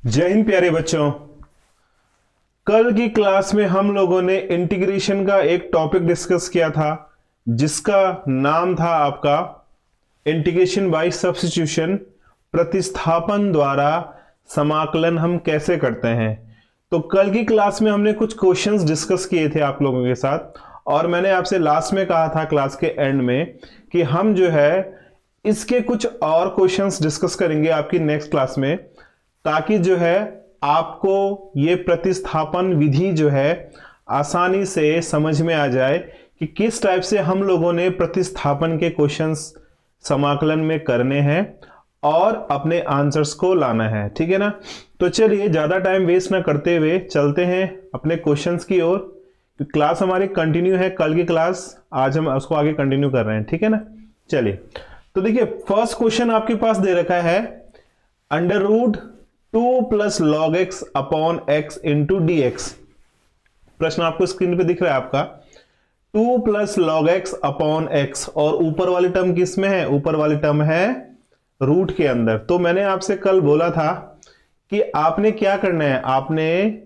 जय हिंद प्यारे बच्चों। कल की क्लास में हम लोगों ने इंटीग्रेशन का एक टॉपिक डिस्कस किया था जिसका नाम था आपका इंटीग्रेशन बाय सब्स्टिट्यूशन। प्रतिस्थापन द्वारा समाकलन हम कैसे करते हैं। तो कल की क्लास में हमने कुछ क्वेश्चंस डिस्कस किए थे आप लोगों के साथ और मैंने आपसे लास्ट में कहा था क्लास के एंड में कि हम जो है इसके कुछ और क्वेश्चंस डिस्कस करेंगे आपकी नेक्स्ट क्लास में, ताकि जो है आपको ये प्रतिस्थापन विधि जो है आसानी से समझ में आ जाए कि किस टाइप से हम लोगों ने प्रतिस्थापन के क्वेश्चंस समाकलन में करने हैं और अपने आंसर्स को लाना है। ठीक है ना। तो चलिए ज्यादा टाइम वेस्ट ना करते हुए चलते हैं अपने क्वेश्चंस की ओर। क्लास हमारी कंटिन्यू है, कल की क्लास आज हम उसको आगे कंटिन्यू कर रहे हैं। ठीक है ना। चलिए तो देखिए फर्स्ट क्वेश्चन आपके पास दे रखा है under root 2 plus log x upon x into d x. प्रश्न आपको स्क्रीन पे दिख रहा है आपका 2 plus log x upon x और ऊपर वाली टर्म किस में है? ऊपर वाली टर्म है रूट के अंदर। तो मैंने आपसे कल बोला था कि आपने क्या करना है, आपने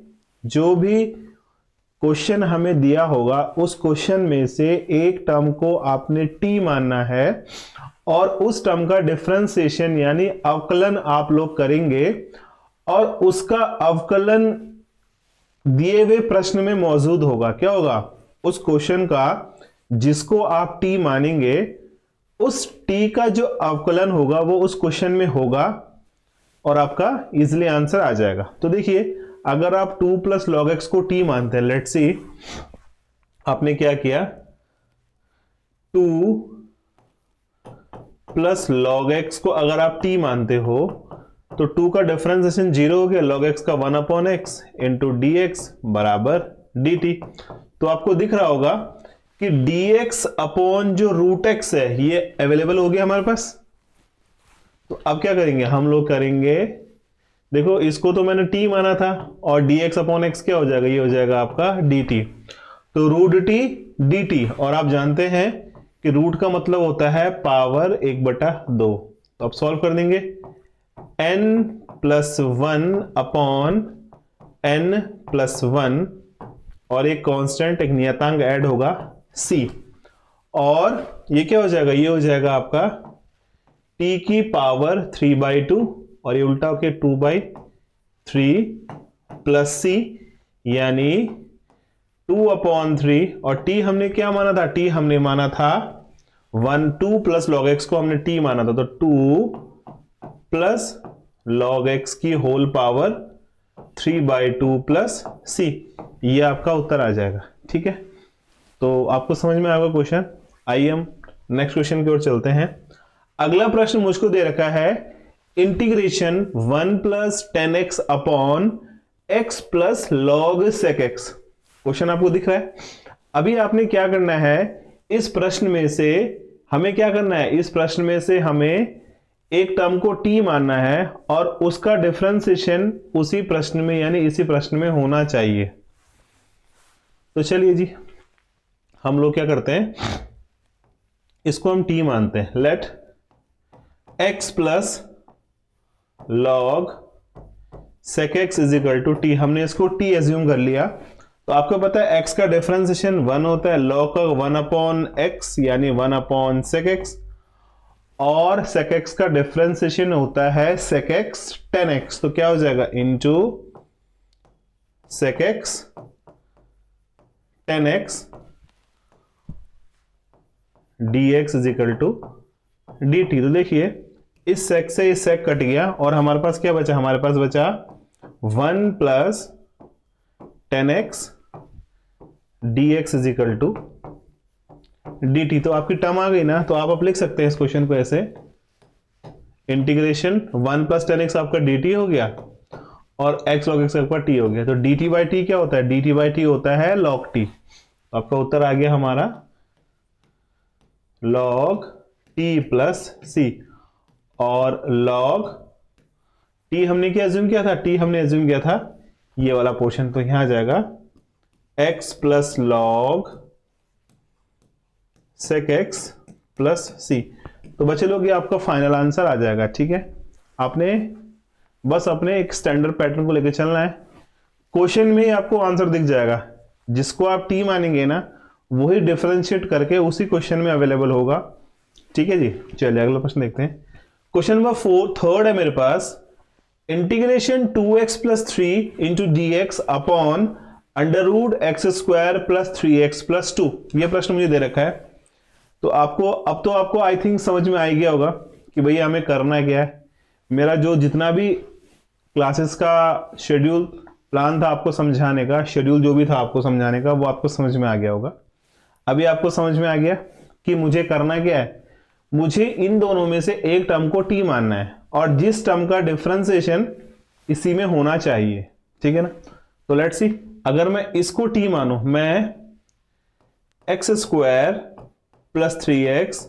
जो भी क्वेश्चन हमें दिया होगा उस क्वेश्चन में से एक टर्म को आपने टी मानना है और उस टर्म का डिफरेंशिएशन यानी अवकलन आप लोग करेंगे और उसका अवकलन दिए हुए प्रश्न में मौजूद होगा। क्या होगा? उस क्वेश्चन का जिसको आप टी मानेंगे उस टी का जो अवकलन होगा वो उस क्वेश्चन में होगा और आपका इजीली आंसर आ जाएगा। तो देखिए अगर आप 2 प्लस लॉग एक्स को टी मानते हैं, लेट्स सी आपने क्या किया, 2 प्लस लॉग एक्स को अगर आप टी मानते हो तो 2 का डिफरेंशिएशन 0 हो गया, लॉग एक्स का 1 upon x into d x बराबर डी टी। तो आपको दिख रहा होगा कि डी एक्स अपॉन जो रूट एक्स है ये अवेलेबल हो गया हमारे पास। तो अब क्या करेंगे हम लोग, करेंगे देखो इसको तो मैंने टी माना था और डी एक्स अपॉन एक्स क्या हो जाएगा, ये हो जाएगा आपका डी टी। तो रूट टी डी टी, और आप जानते हैं कि रूट का मतलब होता है पावर 1/2। तो अब सॉल्व कर देंगे n plus 1 upon n plus 1 और एक कांस्टेंट एक नियतांक ऐड होगा c, और ये क्या हो जाएगा, ये हो जाएगा आपका t की पावर 3/2 और ये उल्टा होके 2/3 प्लस c यानी 2/3 और t हमने क्या माना था, t हमने माना था 1, 2 प्लस लॉग एक्स को हमने t माना था, तो 2 प्लस लॉग एक्स की होल पावर 3/2 प्लस c, ये आपका उत्तर आ जाएगा। ठीक है, तो आपको समझ में आएगा क्वेश्चन। आइए हम नेक्स्ट क्वेश्चन की ओर चलते हैं। अगला प्रश्न मुझको दे रखा है integration 1 plus 10x upon x plus log sec x। क्वेश्चन आपको दिख रहा है। अभी आपने क्या करना है, इस प्रश्न में से हमें क्या करना है, इस प्रश्न में से हमें एक टर्म को t मानना है और उसका डिफरेंशिएशन उसी प्रश्न में यानी इसी प्रश्न में होना चाहिए। तो चलिए जी हम लोग क्या करते हैं, इसको हम t मानते हैं। Let x plus log sec x is equal to t, हमने इसको t एज्यूम कर लिया। तो आपको पता है x का डिफरेंशिएशन 1 होता है, लॉग का 1 अपॉन x यानी 1 अपॉन सेक x, और सेक x का डिफरेंशिएशन होता है सेक x tan x। तो क्या हो जाएगा, into sec x tan x dx is equal to dt। तो देखिए इस सेक से इस सेक कट गया और हमारे पास क्या बचा, हमारे पास बचा 1 plus tan x dx is equal to dt। तो आपकी टर्म आ गई ना, तो आप लिख सकते हैं इस क्वेश्चन को ऐसे, इंटीग्रेशन 1 प्लस tan x आपका dt हो गया और x log x आपका t हो गया। तो dt बाई टी क्या होता है, dt बाई टी होता है log t। तो आपका उत्तर आ गया हमारा log t प्लस c, और log t हमने क्या एज्यूम किया था, t हमने एज्यूम किया था ये वाला पोर्शन। तो यहां आ जाएगा x plus log sec x plus c। तो बच्चे लोग ये आपका फाइनल आंसर आ जाएगा। ठीक है, आपने बस अपने एक स्टैंडर्ड पैटर्न को लेकर चलना है। क्वेश्चन में ही आपको आंसर दिख जाएगा, जिसको आप टी मानेंगे ना वही डिफरेंशिएट करके उसी क्वेश्चन में अवेलेबल होगा। ठीक है जी, चलिए अगला प्रश्न देखते हैं। क्वेश्चन नंबर 4 थर्ड है मेरे पास, integration 2x plus 3 into d x upon under root x square plus 3x plus 2। यह प्रश्न मुझे दे रखा है। तो आपको आई थिंक समझ में आ गया होगा कि भैया हमें करना क्या है। मेरा जो जितना भी क्लासेस का शेड्यूल प्लान था आपको समझाने का, शेड्यूल जो भी था आपको समझाने का, वो आपको समझ में आ गया होगा। अभी आपको समझ में आ गया कि मुझे करना क्या है। मुझे इन दोनों में से एक टर्म को टी मानना है और जिस टर्म का डिफरेंशिएशन इसी में होना चाहिए। ठीक है ना। तो लेट्स सी, अगर मैं इसको टी मानू, मैं x square plus 3x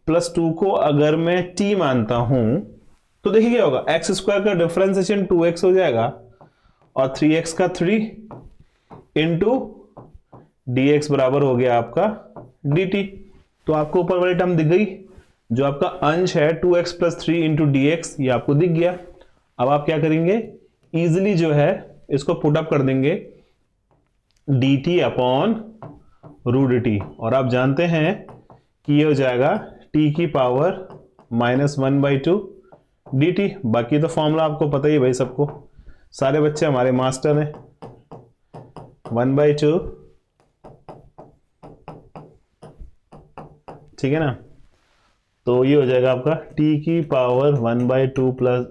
plus 2 को अगर मैं टी मानता हूं तो देखिए क्या होगा, एक्स स्क्वायर का डिफरेंशिएशन 2x हो जाएगा और 3x का 3 इंटू dx बराबर हो गया आपका dt। तो आपको ऊपर वाली टर्म दिख गई, जो आपका अंश है 2x plus 3 into d x, ये आपको दिख गया। अब आप क्या करेंगे, इजिली जो है इसको पुट अप कर देंगे dt अपॉन रूट dt, और आप जानते हैं कि ये हो जाएगा t की पावर -1/2 dt। बाकी तो फॉर्मूला आपको पता ही है भाई, सबको, सारे बच्चे हमारे मास्टर हैं। 1/2, ठीक है ना। तो ये हो जाएगा आपका t की पावर 1/2 प्लस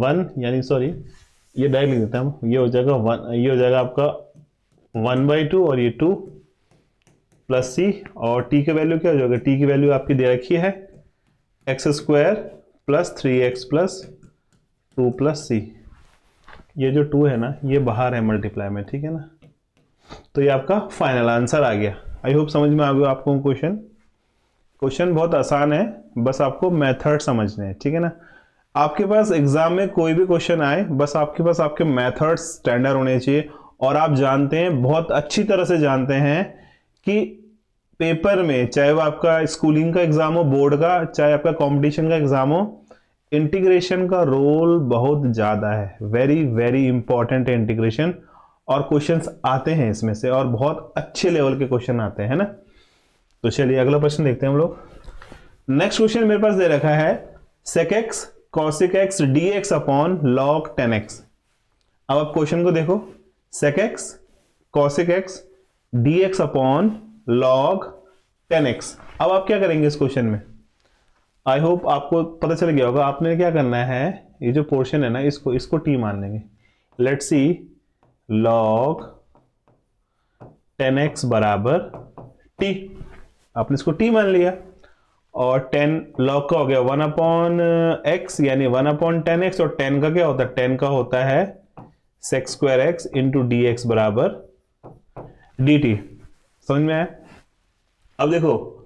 1, यानी सॉरी ये डायरेक्ट लिख देते हैं हम, ये हो जाएगा 1, ये हो जाएगा आपका 1/2 और ये 2 प्लस c, और t की वैल्यू क्या हो जाएगा, t की वैल्यू आपकी दे रखी है x square plus 3x plus 2 plus c। ये जो 2 है ना ये बाहर है मल्टीप्लाई में, ठीक है ना। तो ये आपका फाइनल आंसर आ गया। आई होप समझ में आ गया आपको क्वेश्चन बहुत आसान है, बस आपको मेथड समझने हैं। ठीक है ना। आपके पास एग्जाम में कोई भी क्वेश्चन आए, बस आपके पास आपके मेथड्स स्टैंडर्ड होने चाहिए, और आप जानते हैं, बहुत अच्छी तरह से जानते हैं कि पेपर में, चाहे वो आपका स्कूलिंग का एग्जाम हो, बोर्ड का, चाहे आपका कंपटीशन का एग्जाम हो, इंटीग्रेशन का रोल बहुत ज्यादा है। वेरी वेरी इंपॉर्टेंट है इंटीग्रेशन, और क्वेश्चंस आते हैं इसमें से, और बहुत अच्छे लेवल के क्वेश्चन आते हैं ना। तो चलिए अगला प्रश्न देखते हैं हम लोग। नेक्स्ट क्वेश्चन मेरे पास दे रखा है sec x cosec x dx upon log 10x। अब आप क्वेश्चन को देखो, sec x cosec x dx upon log 10x। अब आप क्या करेंगे इस क्वेश्चन में, आई होप आपको पता चल गया होगा। आपने क्या करना है, ये जो पोर्शन है ना इसको t मान लेंगे। लेट्स सी log 10x बराबर t, आपने इसको t मान लिया, और 10 log का हो गया 1/x, यानी 1/10x, और 10 का क्या होता है, 10 का होता है sec square x into d x बराबर dt। समझ में आया। अब देखो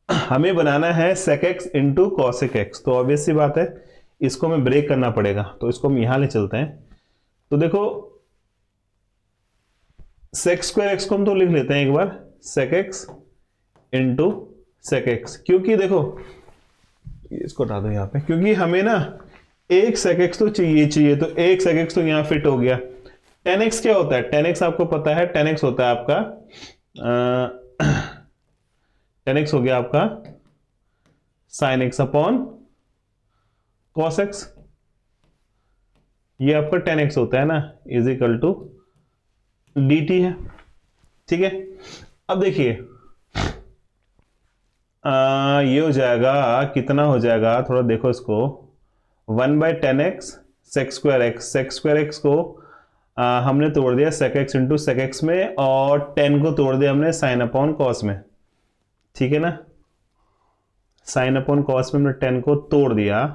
हमें बनाना है sec x into cosec x, तो ऑब्वियस सी बात है इसको हमें ब्रेक करना पड़ेगा, तो इसको हम यहां ले चलते हैं। तो देखो sec स्क्वायर x को हम तो लिख लेते हैं एक बार, sec x into sec x, क्योंकि देखो इसको हटा दो यहाँ पे, क्योंकि हमें ना एक sec x तो चाहिए, तो एक sec x तो यहाँ फिट हो गया। 10x क्या होता है, 10x आपको पता है, 10x होता है आपका 10x हो गया आपका sin x upon cos x, ये आपका 10x होता है ना, इज इक्वल टू dt है। ठीक है। अब देखिए ये हो जाएगा, कितना हो जाएगा, थोड़ा देखो इसको, 1/10x sec स्क्वायर x को हमने तोड़ दिया sec x into sec x में, और 10 को तोड़ दिया हमने sin अपॉन cos में। ठीक है ना, sin अपॉन cos में हमने 10 को तोड़ दिया।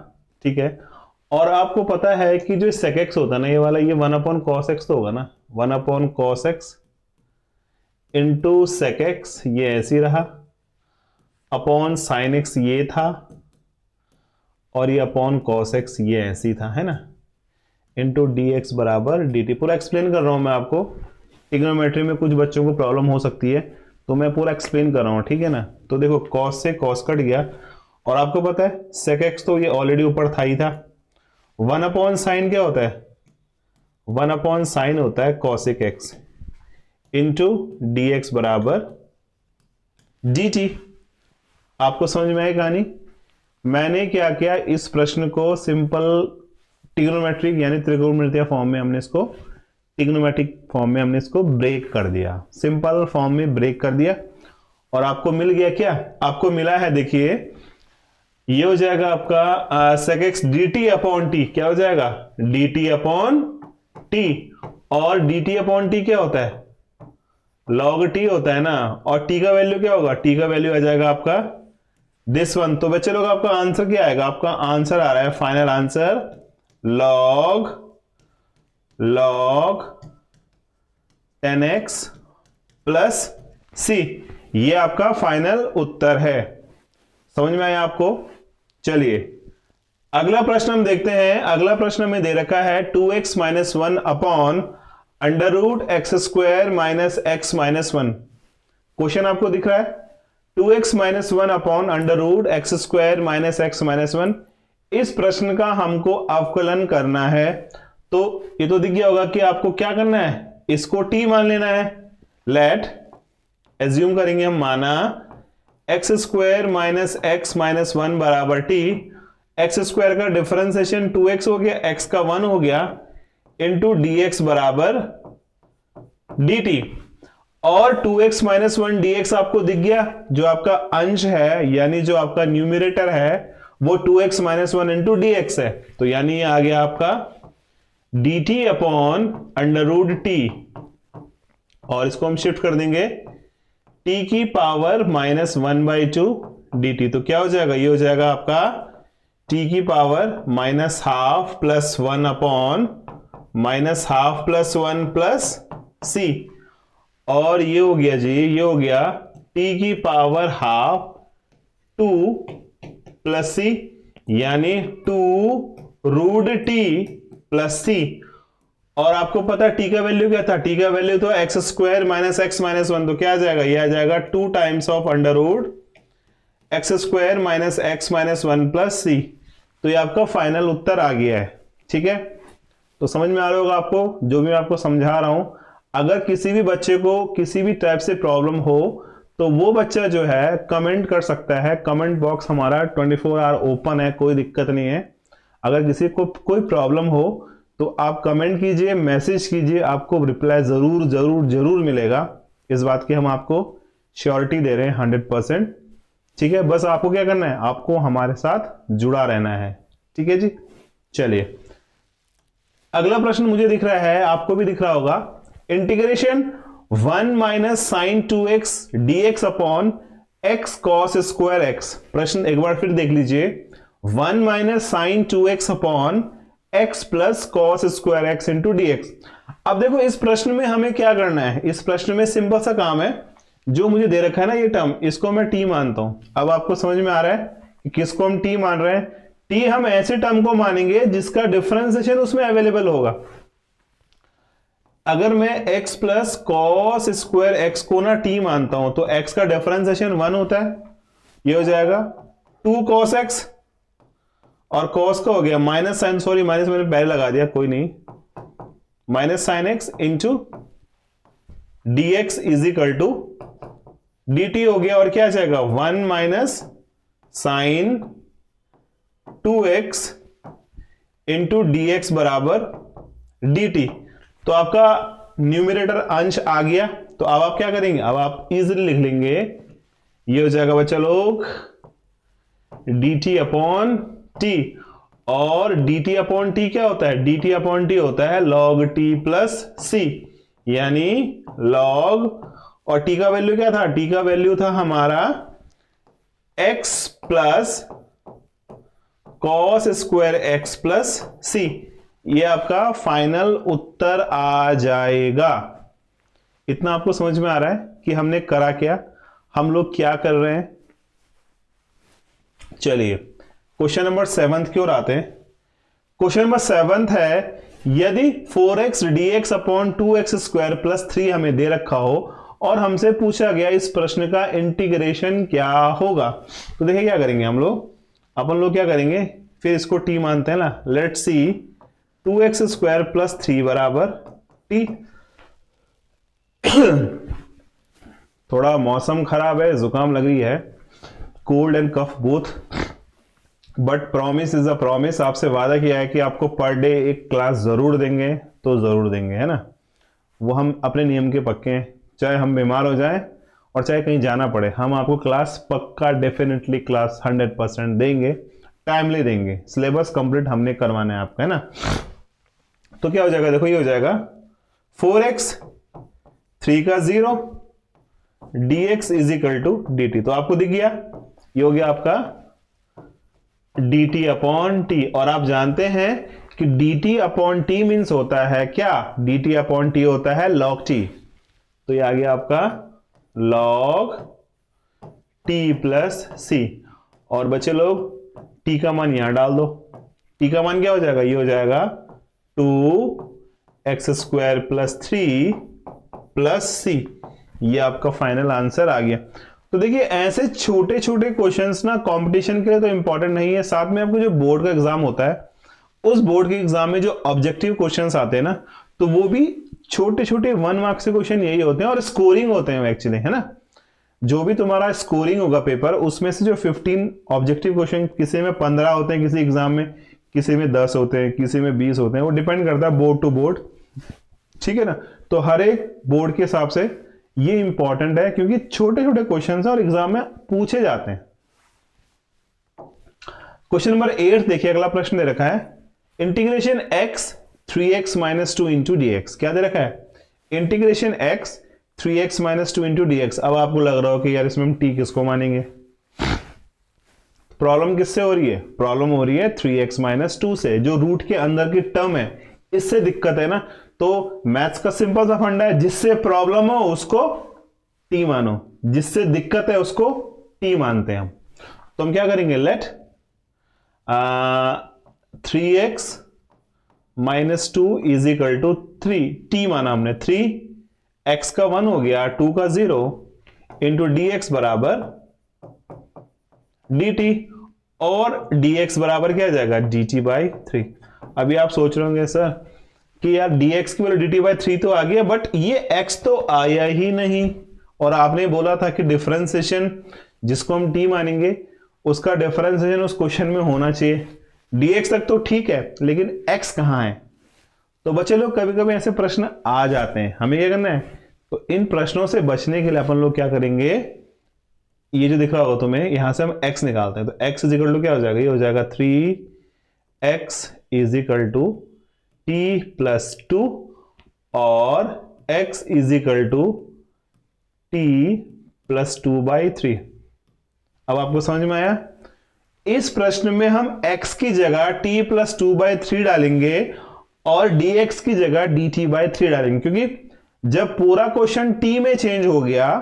ठीक है। और आपको पता है कि जो sec x होता है ना, ये वाला, ये 1/cos x तो होगा ना, 1/cos x into sec x, ये ऐसे ही रहा, अपॉन sin x ये था, और ये अपॉन cos x ये ऐसे ही था, है ना, इंटू dx बराबर dt। पूरा एक्सप्लेन कर रहा हूं मैं आपको, ट्रिग्नोमेट्री में कुछ बच्चों को प्रॉब्लम हो सकती है, तो मैं पूरा एक्सप्लेन कर रहा हूं। ठीक है ना। तो देखो cos से cos कट गया, और आपको पता है sec x तो ये ऑलरेडी ऊपर था ही था, 1 अपॉन साइन क्या होता है, 1 अपॉन साइन होता है cosec x into d x बराबर डी टी। आपको समझ में आई कहानी। मैंने क्या किया, इस प्रश्न को सिंपल ट्रिग्नोमेट्रिक यानी त्रिकोणमितीय फॉर्म में हमने इसको ट्रिग्नोमेट्रिक फॉर्म में हमने इसको ब्रेक कर दिया, सिंपल फॉर्म में ब्रेक कर दिया और आपको मिल गया क्या, आपको मिला है, देखिए ये हो जाएगा आपका sec x dt upon T, क्या हो जाएगा dt अपॉन टी, और dt अपॉन टी क्या होता है log t होता है ना, और t का वैल्यू क्या होगा, t का वैल्यू आ जाएगा आपका दिस वन। तो बच्चे लोग आपका आंसर क्या आएगा, आपका आंसर आ रहा है final answer log 10x plus c, ये आपका फाइनल उत्तर है। समझ में आया आपको। चलिए अगला प्रश्न हम देखते हैं। अगला प्रश्न में दे रखा है 2x minus 1 upon under root x square minus x minus 1। Question आपको दिख रहा है 2x minus 1 upon under root x square minus x minus 1। इस प्रश्न का हमको अवकलन करना है, तो ये तो दिख गया होगा कि आपको क्या करना है, इसको t मान लेना है। लेट एज्यूम करेंगे हम, माना x square minus x minus 1 बराबर टी, एक्स स्क्वायर का डिफरेंशिएशन 2x हो गया, x का 1 हो गया, इंटू dx बराबर dt, और 2x माइनस 1 dx आपको दिख गया, जो आपका अंश है यानी जो आपका न्यूमरेटर है वो 2x माइनस 1 इंटू dx है। तो यानी ये आ गया आपका dt upon under root t, और इसको हम शिफ्ट कर देंगे t की पावर माइनस 1/2 dt। तो क्या हो जाएगा, ये हो जाएगा आपका t की power minus half plus 1 upon minus half plus 1 प्लस c, और ये हो गया जी, ये हो गया t की पावर हाफ 2 प्लस c, यानी 2 रूट t प्लस c। और आपको पता है t का वैल्यू क्या था, t का वैल्यू तो x square minus x minus 1, तो क्या आ जाएगा, ये आ जाएगा 2 times of under root x square minus x minus 1 प्लस c। तो ये आपका फाइनल उत्तर आ गया है। ठीक है, तो समझ में आ रहा होगा आपको जो भी मैं आपको समझा रहा हूं। अगर किसी भी बच्चे को किसी भी टाइप से प्रॉब्लम हो तो वो बच्चा जो है कमेंट कर सकता है, कमेंट बॉक्स हमारा 24 आवर ओपन है, कोई दिक्कत नहीं है। अगर किसी को कोई प्रॉब्लम हो तो आप कमेंट कीजिए, मैसेज कीजिए, आपको रिप्लाई जरूर जरूर जरूर मिलेगा। इस बात की हम आपको श्योरिटी दे रहे हैं 100%। ठीक है, बस आपको क्या करना है, आपको हमारे साथ जुड़ा रहना है। ठीक है जी, चलिए अगला प्रश्न मुझे दिख रहा है, आपको भी दिख रहा होगा, integration 1 minus sine 2x dx upon x cos square x। प्रश्न एक बार फिर देख लीजिए, 1 minus sine 2x upon x plus cos square x into dx। अब देखो इस प्रश्न में हमें क्या करना है, इस प्रश्न में सिंपल सा काम है, जो मुझे दे रखा है ना ये टर्म, इसको मैं t मानता हूं। अब आपको समझ में आ रहा है कि किसको हम t मान रहे हैं। t हम ऐसे टर्म को मानेंगे जिसका डिफरेंशिएशन उसमें अवेलेबल होगा। अगर मैं x plus cos square x को ना t मानता हूं तो x का डिफरेंशिएशन 1 होता है, ये हो जाएगा 2 cos x, और cos का हो गया माइनस साइन, सॉरी माइनस मैंने पहले लगा दिया, कोई नहीं, minus sine x into dx is equal to dt हो गया, और क्या आ जाएगा 1 minus sine 2x into dx बराबर dt। तो आपका न्यूमरेटर अंश आ गया। तो अब आप क्या करेंगे, अब आप इजीली लिख लेंगे, ये हो जाएगा बच्चा लोग dt अपॉन t, और dt अपॉन t क्या होता है, dt अपॉन t होता है log t प्लस c, यानी log, और t का वैल्यू क्या था, t का वैल्यू था हमारा x plus cos square x plus c। ये आपका फाइनल उत्तर आ जाएगा। इतना आपको समझ में आ रहा है कि हमने करा क्या, हम लोग क्या कर रहे हैं। चलिए क्वेश्चन नंबर 7 की ओर आते हैं। क्वेश्चन नंबर 7 है, यदि 4x dx upon 2x square plus 3 हमें दे रखा हो और हमसे पूछा गया इस प्रश्न का इंटीग्रेशन क्या होगा। तो देखिए क्या करेंगे हम लोग, अपन लोग क्या करेंगे, फिर इसको t मानते हैं ना। Let's see 2x square plus 3 बराबर t। थोड़ा मौसम खराब है, जुकाम लग रही है, cold and cough both, but promise is a promise. आपसे वादा किया है कि आपको पर डे एक क्लास जरूर देंगे, तो जरूर देंगे, है ना। वो हम अपने नियम के पक्के हैं, चाहे हम बीमार हो जाएं और चाहे कहीं जाना पड़े, हम आपको क्लास पक्का डेफिनेटली क्लास 100% देंगे, टाइमली देंगे। सिलेबस कंप्लीट हमने करवाना है आपका, है ना। तो क्या हो जाएगा, देखो ये हो जाएगा 4x 3 का 0 dx is equal to dt। तो आपको दिख गया, ये हो गया आपका dt अपॉन t। और आप जानते हैं कि dt अपॉन t मीन्स होता है क्या, dt अपॉन t होता है log t। तो ये आ गया आपका log t प्लस c। और बच्चे लोग t का मान यहां डाल दो, t का मान क्या हो जाएगा, ये हो जाएगा 2x square plus 3 plus c। ये आपका फाइनल आंसर आ गया। तो देखिए ऐसे छोटे छोटे क्वेश्चंस ना कंपटीशन के लिए तो इंपॉर्टेंट नहीं है, साथ में आपको जो बोर्ड का एग्जाम होता है उस बोर्ड के एग्जाम में जो ऑब्जेक्टिव क्वेश्चंस आते हैं ना, तो वो भी छोटे छोटे 1 मार्क्स के क्वेश्चन यही होते हैं और स्कोरिंग होते हैं एक्चुअली, है ना। जो भी तुम्हारा स्कोरिंग होगा पेपर, उसमें से जो 15 ऑब्जेक्टिव क्वेश्चन, किसी में 15 होते हैं किसी एग्जाम में, किसी में 10 होते हैं, किसी में 20 होते हैं, वो डिपेंड करता है बोर्ड टू बोर्ड, ठीक है ना। तो हर एक बोर्ड के हिसाब से ये इंपॉर्टेंट है, क्योंकि छोटे छोटे क्वेश्चन और एग्जाम में पूछे जाते हैं। क्वेश्चन नंबर 8 देखिए, अगला प्रश्न दे रखा है integration x 3x minus 2 into dx। क्या दे रखा है, integration x 3x minus 2 into dx। अब आपको लग रहा हो कि यार इसमें हम t किसको मानेंगे, प्रॉब्लम किससे हो रही है, प्रॉब्लम हो रही है 3x माइनस 2 से, जो रूट के अंदर की टर्म है, इससे दिक्कत है ना। तो मैथ्स का सिंपल सा फंडा है, जिससे प्रॉब्लम हो उसको t मानो, जिससे दिक्कत है उसको t मानते हैं हम। तो हम क्या करेंगे, let 3x minus 2 is equal to 3, t माना हमने 3, x का 1 हो गया, 2 का 0 इंटू dx बराबर dt, और dx बराबर क्या आ जाएगा, dt बाई 3। अभी आप सोच रहे होंगे सर कि यार dx की वैल्यू dt बाई 3 तो आ गया, बट ये x तो आया ही नहीं, और आपने बोला था कि डिफरेंशिएशन जिसको हम t मानेंगे उसका डिफरेंशिएशन उस क्वेश्चन में होना चाहिए। dx तक तो ठीक है, लेकिन x कहां है। तो बच्चे लोग कभी कभी ऐसे प्रश्न आ जाते हैं, हमें क्या करना है, तो इन प्रश्नों से बचने के लिए अपन लोग क्या करेंगे, ये जो दिख रहा होगा तुम्हें, यहां से हम x निकालते हैं। तो x इज इक्वल टू क्या हो जाएगा, ये हो जाएगा 3x is equal to t plus 2, और x is equal to t plus 2 by 3। अब आपको समझ में आया, इस प्रश्न में हम x की जगह t प्लस 2 बाई 3 डालेंगे और dx की जगह dt बाई 3 डालेंगे, क्योंकि जब पूरा क्वेश्चन t में चेंज हो गया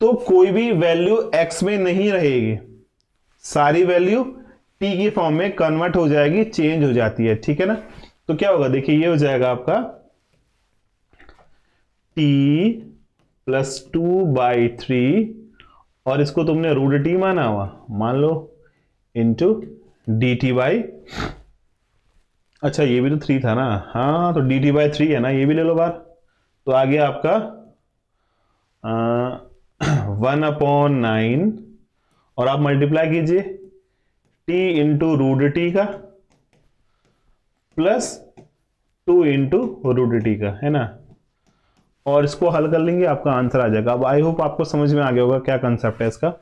तो कोई भी वैल्यू x में नहीं रहेगी, सारी वैल्यू t की फॉर्म में कन्वर्ट हो जाएगी, चेंज हो जाती है, ठीक है ना। तो क्या होगा, देखिए ये हो जाएगा आपका t प्लस 2 बाई 3, और इसको तुमने रूट t माना हुआ, मान लो, इंटू dt बाई, अच्छा ये भी तो 3 था ना, हाँ तो dt बाई 3 है ना, ये भी ले लो बार। तो आ गया आपका 1/9, और आप मल्टीप्लाई कीजिए t इंटू रूट टी का प्लस 2 इंटू रूट टी का, है ना, और इसको हल कर लेंगे, आपका आंसर आ जाएगा। अब आई होप आपको समझ में आ गया होगा क्या कंसेप्ट है इसका।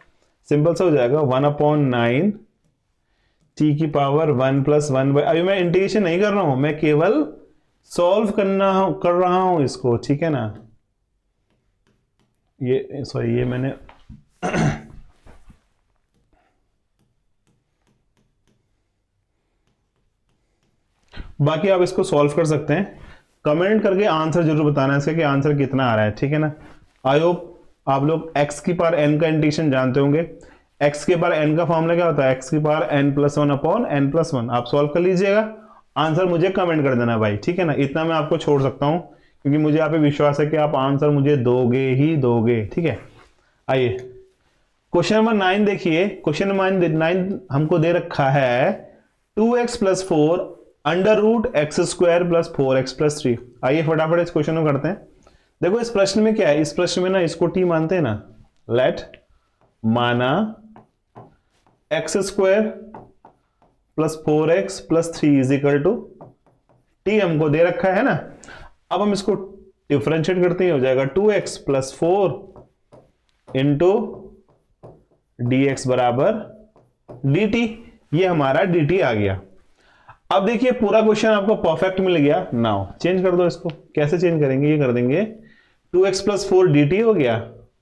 सिंपल सा हो जाएगा 1/9 t की पावर 1 प्लस 1 अभी मैं इंटीग्रेशन नहीं कर रहा हूं, मैं केवल सॉल्व कर रहा हूं इसको, ठीक है ना। ये सॉरी, ये मैंने बाकी आप इसको सॉल्व कर सकते हैं, कमेंट करके आंसर जरूर बताना है इसका कि आंसर कितना आ रहा है, ठीक है ना। आई होप आप लोग x की पावर n का इंटीग्रेशन जानते होंगे। x की पावर n का फॉर्मूला क्या होता है, x की power n plus 1 upon n plus 1। आप सॉल्व कर लीजिएगा, आंसर मुझे कमेंट कर देना भाई, ठीक है ना। इतना मैं आपको छोड़ सकता हूं, क्योंकि मुझे आप पे विश्वास है कि आप आंसर मुझे दोगे ही दोगे, ठीक है। आइए क्वेश्चन नंबर 9 देखिए। क्वेश्चन नंबर 9 हमको दे रखा है 2x plus 4 under root x square plus 4x plus 3। आइए फटाफट इस क्वेश्चन को करते हैं। देखो इस प्रश्न में क्या है, इस प्रश्न में ना इसको टी मानते हैं ना, लेट माना x square plus 4x plus 3 is equal to t हमको दे रखा है ना। अब हम इसको डिफरेंशिएट करते ही हो जाएगा 2x plus 4 into d x बराबर डी टी। ये हमारा डी टी आ गया। अब देखिए पूरा क्वेश्चन आपको परफेक्ट मिल गया। नाउ चेंज कर दो इसको। कैसे चेंज करेंगे, ये कर देंगे 2x प्लस 4 डी टी हो गया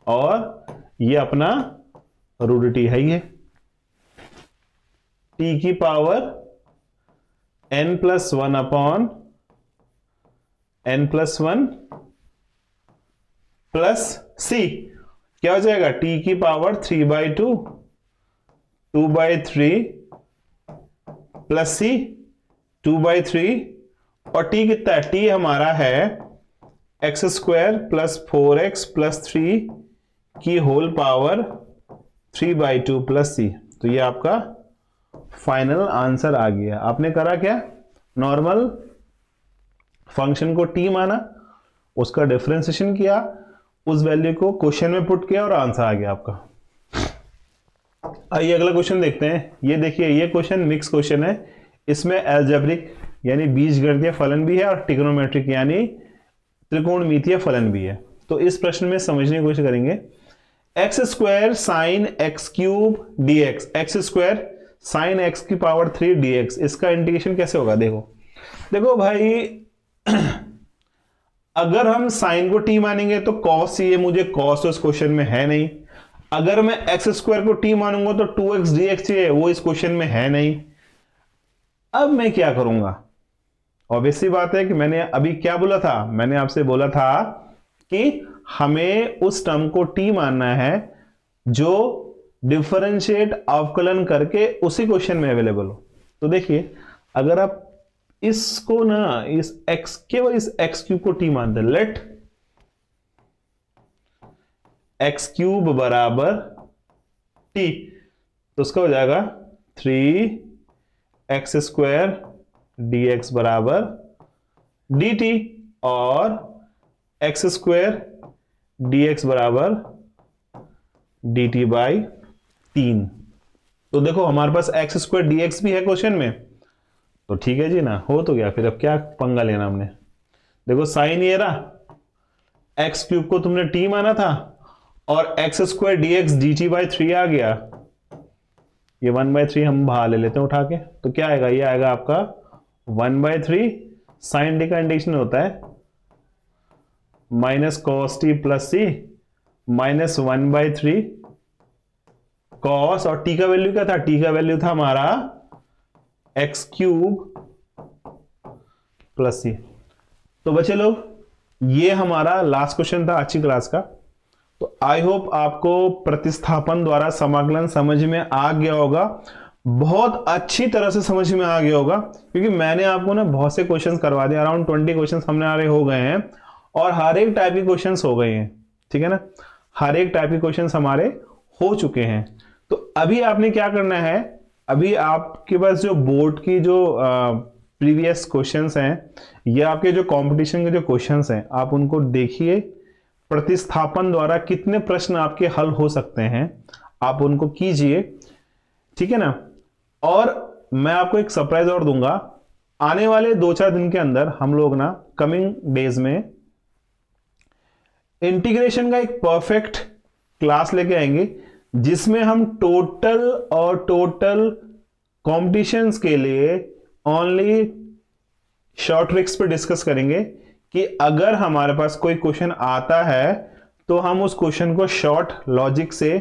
और ये अपना रूट टी है, ये टी की power n plus 1 upon n plus 1 प्लस c क्या हो जाएगा, t की पावर 3/2 2/3 प्लस c 2/3 और t कितना है, t हमारा है x square plus 4x plus 3 की होल पावर 3/2 प्लस c। तो ये आपका फाइनल आंसर आ गया। आपने करा क्या, नॉर्मल फंक्शन को t माना, उसका डिफरेंशिएशन किया, उस वैल्यू को क्वेश्चन में पुट किया और आंसर आ गया आपका। आइए अगला क्वेश्चन देखते हैं। ये देखिए ये क्वेश्चन मिक्स क्वेश्चन है। इसमें अलजेब्रिक यानी बीजगणितीय फलन भी है और ट्रिग्नोमेट्रिक यानी त्रिकोणमितीय फलन भी है। तो इस प्रश्न में समझने की कोशिश करेंगे। X square sine x cube D x, x square sine x की पावर 3 डी एक्स, इसका इंटीग्रेशन कैसे होगा। देखो भाई अगर हम साइन को टी मानेंगे तो कॉस चाहिए मुझे, कॉस तो इस क्वेश्चन में है नहीं। अगर मैं एक्स स्क्वायर को टी मानूंगा तो 2x dx चाहिए, वो इस क्वेश्चन में है नहीं। अब मैं क्या करूंगा, ऑब्वियसली बात है कि मैंने अभी क्या बोला था, मैंने आपसे बोला था कि हमें उस टर्म को टी मानना है जो डिफरेंशिएट अवकलन करके उसी क्वेश्चन में अवेलेबल हो। तो देखिए अगर आप इसको ना इस x, केवल इस एक्स क्यूब को टी मानते हैं, लेट एक्स क्यूब बराबर टी, तो उसका हो जाएगा 3x स्क्वायर डी एक्स बराबर डी टी और एक्स स्क्वायर डी एक्स बराबर डी टी बाई 3। तो देखो हमारे पास एक्स स्क्वायर डी एक्स भी है क्वेश्चन में, तो ठीक है जी ना, हो तो गया। फिर अब क्या पंगा लेना हमने। देखो साइन ये रहा, एक्स क्यूब को तुमने टी माना था और x square D x D T by 3 आ गया। ये 1/3 हम बाहर ले लेते हैं उठा के, तो क्या आएगा, ये आएगा आपका 1/3 साइन डी का इंटीग्रेशन होता है माइनस कॉस टी प्लस सी माइनस 1/3 कॉस, और टी का वैल्यू क्या था, टी का वैल्यू था हमारा एक्स क्यूब प्लस सी। तो बच्चे लोग ये हमारा लास्ट क्वेश्चन था आज की क्लास का। तो आई होप आपको प्रतिस्थापन द्वारा समाकलन समझ में आ गया होगा, बहुत अच्छी तरह से समझ में आ गया होगा, क्योंकि मैंने आपको ना बहुत से क्वेश्चंस करवा दिए। अराउंड 20 क्वेश्चंस हमने आ रहे हो गए हैं और हर एक टाइप के क्वेश्चंस हो गए हैं, ठीक है ना, हर एक टाइप के क्वेश्चंस हमारे हो चुके हैं। तो अभी आपने क्या करना है, अभी आपके पास जो बोर्ड की जो प्रीवियस क्वेश्चंस हैं या आपके जो कंपटीशन के जो क्वेश्चंस हैं, आप उनको देखिए। प्रतिस्थापन द्वारा कितने प्रश्न आपके हल हो सकते हैं आप उनको कीजिए, ठीक है ना। और मैं आपको एक सरप्राइज और दूंगा, आने वाले 2-4 दिन के अंदर हम लोग ना कमिंग डेज में इंटीग्रेशन का एक परफेक्ट क्लास लेके आएंगे, जिसमें हम टोटल कॉम्पिटिशंस के लिए ओनली शॉर्ट ट्रिक्स पे डिस्कस करेंगे कि अगर हमारे पास कोई क्वेश्चन आता है तो हम उस क्वेश्चन को शॉर्ट लॉजिक से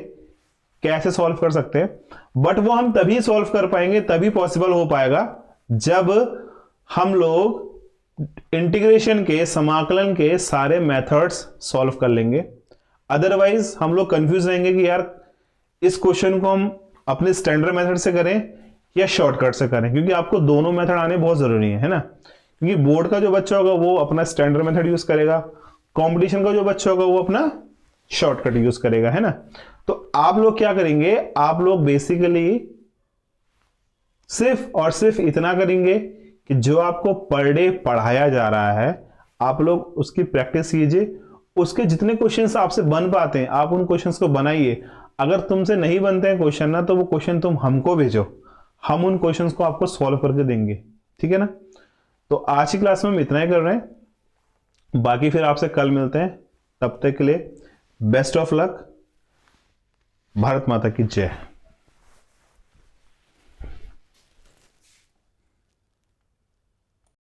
कैसे सॉल्व कर सकते हैं। बट वो हम तभी सॉल्व कर पाएंगे, तभी पॉसिबल हो पाएगा जब हम लोग इंटीग्रेशन के, समाकलन के सारे मेथड्स सॉल्व कर लेंगे। अदरवाइज हम लोग कंफ्यूज रहेंगे कि यार इस क्वेश्चन को हम अपने स्टैंडर्ड मेथड से करें या शॉर्टकट से करें, क्योंकि आपको दोनों मेथड आने बहुत जरूरी है ना। क्योंकि बोर्ड का जो बच्चा होगा वो अपना स्टैंडर्ड मेथड यूज करेगा, कंपटीशन का जो बच्चा होगा वो अपना शॉर्टकट यूज करेगा, है ना। तो आप लोग क्या करेंगे, आप लोग बेसिकली सिर्फ और सिर्फ इतना करेंगे कि जो आपको पर डे पढ़ाया जा रहा है आप लोग उसकी प्रैक्टिस कीजिए, उसके जितने क्वेश्चंस आपसे बन पाते हैं आप उन क्वेश्चंस को बनाइए। अगर तुमसे नहीं बनते हैं क्वेश्चन ना तो वो क्वेश्चन तुम हमको भेजो, हम उन क्वेश्चंस को आपको सॉल्व करके देंगे, ठीक है ना। तो आज की क्लास में हम इतना ही कर रहे हैं, बाकी फिर आपसे कल मिलते हैं। तब तक के लिए बेस्ट ऑफ लक। भारत माता की जय।